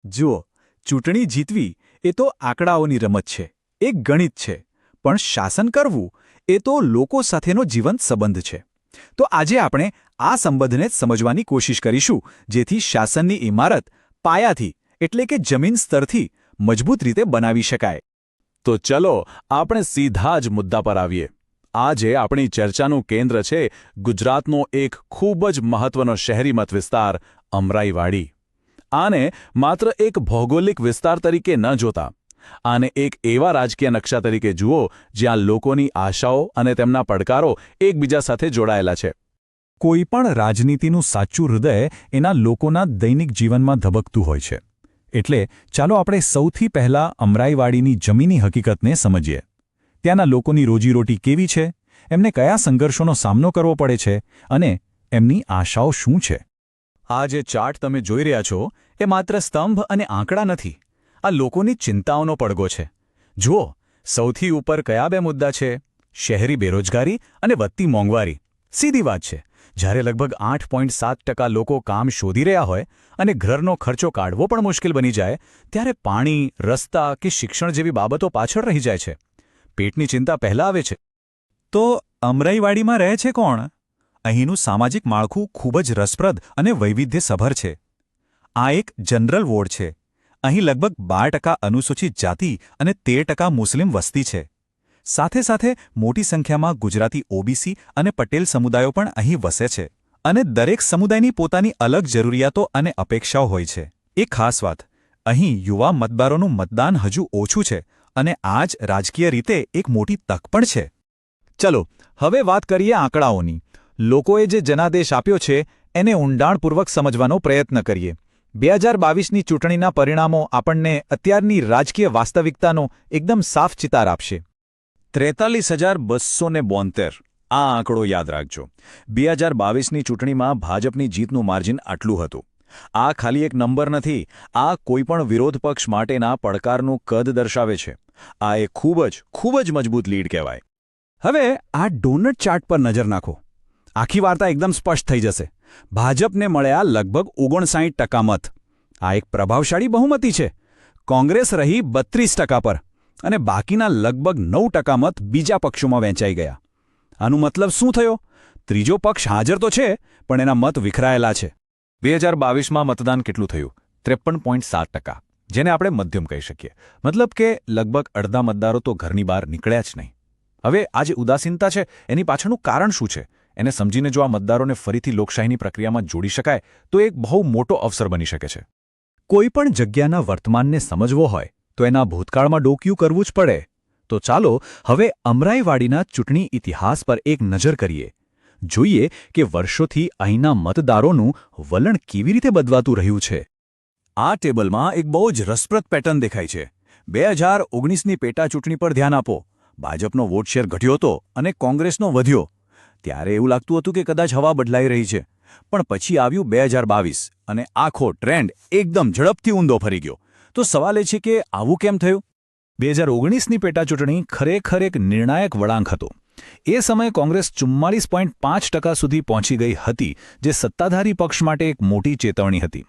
જુઓ, ચૂંટણી જીતવી એ તો આંકડાઓની રમત છે, એક ગણિત છે, પણ શાસન કરવું એ તો લોકો સાથેનો જીવંત સંબંધ છે. તો આજે આપણે આ સંબંધને જ સમજવાની કોશિશ કરીશું, જેથી શાસનની ઇમારત પાયાથી એટલે કે જમીન સ્તરથી મજબૂત રીતે બનાવી શકાય. તો ચલો આપણે સીધા જ મુદ્દા પર આવીએ. આજે આપણી ચર્ચાનું કેન્દ્ર છે ગુજરાતનો એક ખૂબ જ મહત્વનો શહેરી મત વિસ્તાર અમરાઈવાડી. આને માત્ર એક ભૌગોલિક વિસ્તાર તરીકે ન જોતા, આને એક એવા રાજકીય નકશા તરીકે જુઓ જ્યાં લોકોની આશાઓ અને તેમના પડકારો એકબીજા સાથે જોડાયેલા છે. કોઈપણ રાજનીતિનું સાચું હૃદય એના લોકોના દૈનિક જીવનમાં ધબકતું હોય છે. એટલે ચાલો આપણે સૌથી પહેલાં અમરાઈવાડીની જમીની હકીકતને સમજીએ. ત્યાંના લોકોની રોજીરોટી કેવી છે, એમને કયા સંઘર્ષોનો સામનો કરવો પડે છે અને એમની આશાઓ શું છે. આ જે ચાર્ટ તમે જોઈ રહ્યા છો એ માત્ર સ્તંભ અને આંકડા નથી, આ લોકોની ચિંતાઓનો પડઘો છે. જુઓ, સૌથી ઉપર કયા બે મુદ્દા છે? શહેરી બેરોજગારી અને વધતી મોંઘવારી. સીધી વાત છે, જ્યારે લગભગ 8.7% લોકો કામ શોધી રહ્યા હોય અને ઘરનો ખર્ચો કાઢવો પણ મુશ્કેલ બની જાય, ત્યારે પાણી, રસ્તા કે શિક્ષણ જેવી બાબતો પાછળ રહી જાય છે. પેટની ચિંતા પહેલાં આવે છે. તો અમરાઈવાડીમાં રહે છે કોણ? અહીંનું સામાજિક માળખું ખૂબ જ રસપ્રદ અને વૈવિધ્યસભર છે. આ એક જનરલ વોર્ડ છે. અહીં લગભગ 12% અનુસૂચિત જાતિ અને 13% મુસ્લિમ વસ્તી છે. સાથે સાથે મોટી સંખ્યામાં ગુજરાતી ઓબીસી અને પટેલ સમુદાયો પણ અહીં વસે છે. અને દરેક સમુદાયની પોતાની અલગ જરૂરિયાતો અને અપેક્ષાઓ હોય છે. એક ખાસ વાત, અહીં યુવા મતદારોનું મતદાન હજુ ઓછું છે અને આ જ રાજકીય રીતે એક મોટી તક પણ છે. ચલો, હવે વાત કરીએ આંકડાઓની. લોકોએ જે જનાદેશ આપ્યો છે એને ઊંડાણપૂર્વક સમજવાનો પ્રયત્ન કરીએ. 2022ની ચૂંટણીના પરિણામો આપણને અત્યારની રાજકીય વાસ્તવિકતાનો એકદમ સાફ ચિતાર આપશે. 43,272 આ આંકડો યાદ રાખજો. 2022ની ચૂંટણીમાં ભાજપની જીતનું માર્જિન આટલું હતું. આ ખાલી એક નંબર નથી, આ કોઈપણ વિરોધ પક્ષ માટેના પડકારનું કદ દર્શાવે છે. આ એક ખૂબ જ મજબૂત લીડ કહેવાય. હવે આ ડોનટ ચાર્ટ પર નજર નાખો. આખી વાર્તા એકદમ સ્પષ્ટ થઈ જશે. ભાજપને મળ્યા લગભગ 59% મત. આ એક પ્રભાવશાળી બહુમતી છે. કોંગ્રેસ રહી 32% પર અને બાકીના લગભગ 9% મત બીજા પક્ષોમાં વહેંચાઈ ગયા. આનું મતલબ શું થયો? ત્રીજો પક્ષ હાજર તો છે, પણ એના મત વિખરાયેલા છે. 2022માં મતદાન કેટલું થયું? 53.7%, જેને આપણે મધ્યમ કહી શકીએ. મતલબ કે લગભગ અડધા મતદારો તો ઘરની બહાર નીકળ્યા જ નહીં. હવે આ જે ઉદાસીનતા છે એની પાછળનું કારણ શું છે? એને સમજીને જો આ મતદારોને ફરીથી લોકશાહીની પ્રક્રિયામાં જોડી શકાય તો એક બહુ મોટો અવસર બની શકે છે. કોઈપણ જગ્યાના વર્તમાનને સમજવો હોય તો એના ભૂતકાળમાં ડોકિયું કરવું જ પડે. તો ચાલો હવે અમરાઈવાડીના ચૂંટણી ઇતિહાસ પર એક નજર કરીએ. જોઈએ કે વર્ષોથી અહીંના મતદારોનું વલણ કેવી રીતે બદલાતું રહ્યું છે. આ ટેબલમાં એક બહુ જ રસપ્રદ પેટર્ન દેખાય છે. 2019ની પેટાચૂંટણી પર ધ્યાન આપો. ભાજપનો વોટ શેર ઘટ્યો હતો અને કોંગ્રેસનો વધ્યો. ત્યારે એવું લાગતું હતું કે કદાચ હવા બદલાઈ રહી છે. પણ પછી આવ્યું 2022 અને આખો ટ્રેન્ડ એકદમ ઝડપથી ઊંધો ફરી ગયો. તો સવાલ એ છે કે આવું કેમ થયું? 2019ની પેટાચૂંટણી ખરેખર એક નિર્ણાયક વળાંક હતો. એ સમયે કોંગ્રેસ 44.5% સુધી પહોંચી ગઈ હતી, જે સત્તાધારી પક્ષ માટે એક મોટી ચેતવણી હતી.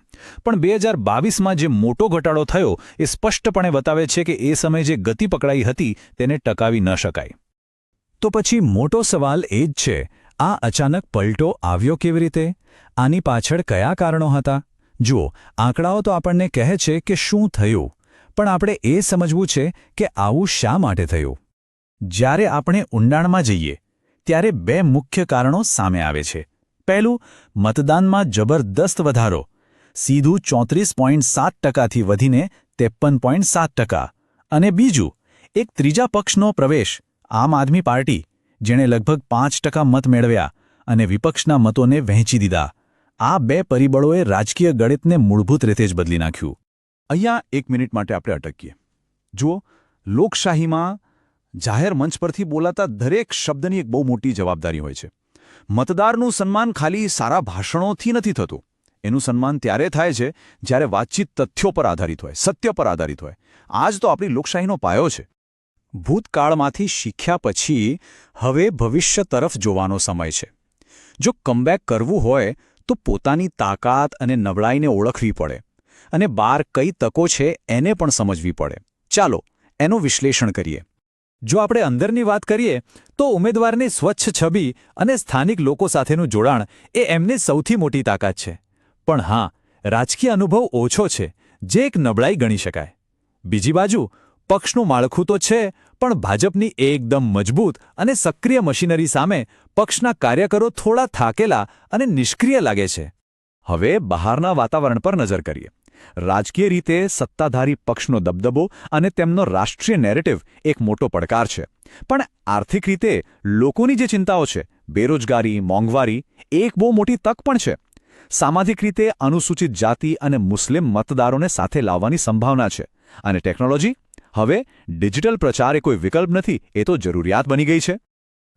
પણ 2022માં જે મોટો ઘટાડો થયો એ સ્પષ્ટપણે બતાવે છે કે એ સમયે જે ગતિ પકડાઈ હતી તેને ટકાવી ન શકાય. તો પછી મોટો સવાલ એ જ છે, આ અચાનક પલટો આવ્યો કેવી રીતે? આની પાછળ કયા કારણો હતા? જુઓ, આંકડાઓ તો આપણને કહે છે કે શું થયું, પણ આપણે એ સમજવું છે કે આવું શા માટે થયું. જ્યારે આપણે ઊંડાણમાં જઈએ ત્યારે બે મુખ્ય કારણો સામે આવે છે. પહેલું, મતદાનમાં જબરદસ્ત વધારો. સીધું 34.7%થી વધીને 53.7%. અને બીજું, એક ત્રીજા પક્ષનો પ્રવેશ, આમ આદમી પાર્ટી, જેણે લગભગ 5% મત મેળવ્યા અને વિપક્ષના મતોને વહેંચી દીધા. આ બે પરિબળોએ રાજકીય ગણિતને મૂળભૂત રીતે જ બદલી નાખ્યું. અહીંયા એક મિનિટ માટે આપણે અટકીએ. જુઓ, લોકશાહીમાં જાહેર મંચ પરથી બોલાતા દરેક શબ્દની એક બહુ મોટી જવાબદારી હોય છે. મતદારનું સન્માન ખાલી સારા ભાષણોથી નથી થતું. એનું સન્માન ત્યારે થાય છે જ્યારે વાતચીત તથ્યો પર આધારિત હોય, સત્ય પર આધારિત હોય. આ જ તો આપણી લોકશાહીનો પાયો છે. ભૂતકાળમાંથી શીખ્યા પછી હવે ભવિષ્ય તરફ જોવાનો સમય છે. જો કમબેક કરવું હોય તો પોતાની તાકાત અને નબળાઈને ઓળખવી પડે. અને બહાર કઈ તકો છે એને પણ સમજવી પડે. ચાલો એનું વિશ્લેષણ કરીએ. જો આપણે અંદરની વાત કરીએ તો ઉમેદવારની સ્વચ્છ છબી અને સ્થાનિક લોકો સાથેનું જોડાણ એ એમની સૌથી મોટી તાકાત છે. પણ હા, રાજકીય અનુભવ ઓછો છે, જે એક નબળાઈ ગણી શકાય. બીજી બાજુ પક્ષનું માળખું તો છે, પણ ભાજપની એકદમ મજબૂત અને સક્રિય મશીનરી સામે પક્ષના કાર્યકરો થોડા થાકેલા અને નિષ્ક્રિય લાગે છે. હવે બહારના વાતાવરણ પર નજર કરીએ. રાજકીય રીતે સત્તાધારી પક્ષનો દબદબો અને તેમનો રાષ્ટ્રીય નેરેટિવ એક મોટો પડકાર છે. પણ આર્થિક રીતે લોકોની જે ચિંતાઓ છે, બેરોજગારી, મોંઘવારી, એક બહુ મોટી તક પણ છે. સામાજિક રીતે અનુસૂચિત જાતિ અને મુસ્લિમ મતદારોને સાથે લાવવાની સંભાવના છે. અને ટેકનોલોજી? હવે ડિજિટલ પ્રચાર એ કોઈ વિકલ્પ નથી, એ તો જરૂરિયાત બની ગઈ છે.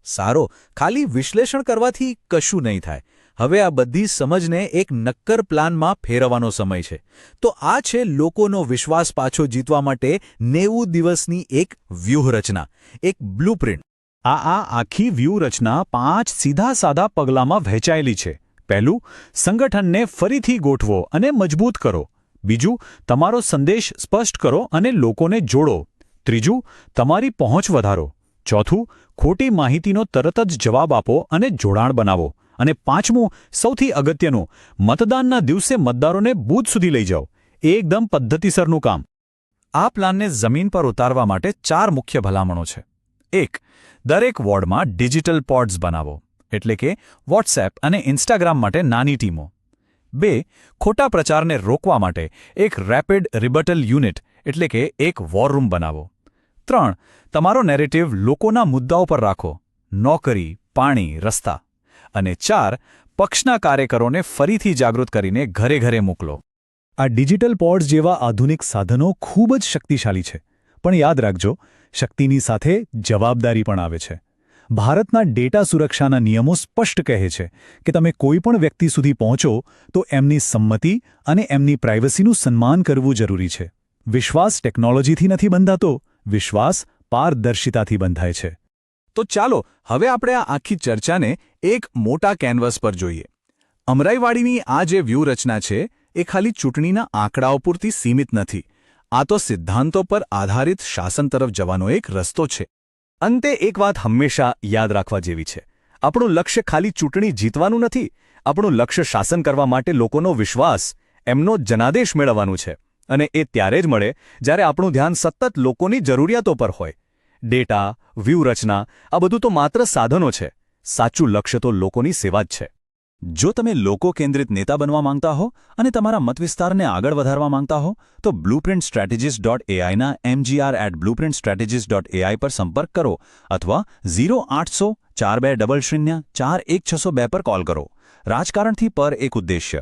સારો, ખાલી વિશ્લેષણ કરવાથી કશું નહીં થાય. હવે આ બધી સમજને એક નક્કર પ્લાનમાં ફેરવવાનો સમય છે. તો આ છે લોકોનો વિશ્વાસ પાછો જીતવા માટે 90 દિવસની એક વ્યૂહરચના, એક બ્લુપ્રિન્ટ. આ આખી વ્યૂહરચના 5 સીધા સાદા પગલાંમાં વહેંચાયેલી છે. પહેલું, સંગઠનને ફરીથી ગોઠવો અને મજબૂત કરો. બીજું, તમારો સંદેશ સ્પષ્ટ કરો અને લોકોને જોડો. ત્રીજું, તમારી પહોંચ વધારો. ચોથું, ખોટી માહિતીનો તરત જ જવાબ આપો અને જોડાણ બનાવો. અને પાંચમું, સૌથી અગત્યનું, મતદાનના દિવસે મતદારોને બૂથ સુધી લઈ જાઓ. એકદમ પદ્ધતિસરનું કામ. આ પ્લાનને જમીન પર ઉતારવા માટે 4 મુખ્ય ભલામણો છે. 1. દરેક વોર્ડમાં ડિજિટલ પોડ્સ બનાવો, એટલે કે વોટ્સએપ અને ઇન્સ્ટાગ્રામ માટે નાની ટીમો. 2. ખોટા પ્રચારને રોકવા માટે એક રેપિડ રિબટલ યુનિટ, એટલે કે એક વોર રૂમ બનાવો. 3. તમારો નેરેટિવ લોકોના મુદ્દાઓ પર રાખો, નોકરી, પાણી, રસ્તા. અને 4. પક્ષના કાર્યકરોને ફરીથી જાગૃત કરીને ઘરે ઘરે મોકલો. આ ડિજિટલ પોડ્સ જેવા આધુનિક સાધનો ખૂબ જ શક્તિશાળી છે. પણ યાદ રાખજો, શક્તિની સાથે જવાબદારી પણ આવે છે. ભારતના ડેટા સુરક્ષાના નિયમો સ્પષ્ટ કહે છે કે તમે કોઈ પણ વ્યક્તિ સુધી પહોંચો તો એમની સંમતિ અને એમની પ્રાઇવસીનું સન્માન કરવું જરૂરી છે. વિશ્વાસ ટેકનોલોજીથી નથી બંધાતો, વિશ્વાસ પારદર્શિતાથી બંધાય છે. તો ચાલો હવે આપણે આ આખી ચર્ચાને એક મોટા કેનવસ પર જોઈએ. અમરાઈવાડીની આ જે વ્યૂહરચના છે એ ખાલી ચૂંટણીના આંકડાઓ પૂરતી સીમિત નથી. આ તો સિદ્ધાંતો પર આધારિત શાસન તરફ જવાનો એક રસ્તો છે. અંતે એક વાત હંમેશા યાદ રાખવા જેવી છે. આપણું લક્ષ્ય ખાલી ચૂંટણી જીતવાનું નથી. આપણું લક્ષ્ય શાસન કરવા માટે લોકોનો વિશ્વાસ, એમનો જનાદેશ મેળવવાનું છે. અને એ ત્યારે જ મળે જ્યારે આપણું ધ્યાન સતત લોકોની જરૂરિયાતો પર હોય. ડેટા, વ્યૂહરચના, આ બધું તો માત્ર સાધનો છે. સાચું લક્ષ્ય તો લોકોની સેવા જ છે. જો તમે લોકો કેન્દ્રિત નેતા બનવા માંગતા હો અને તમારા મતવિસ્તારને આગળ વધારવા માંગતા હો તો blueprintstrategist.ai ના mgr@blueprintstrategist.ai પર સંપર્ક કરો અથવા 0800 4200 4162 પર કોલ કરો. રાજકારણથી પર એક ઉદ્દેશ્ય.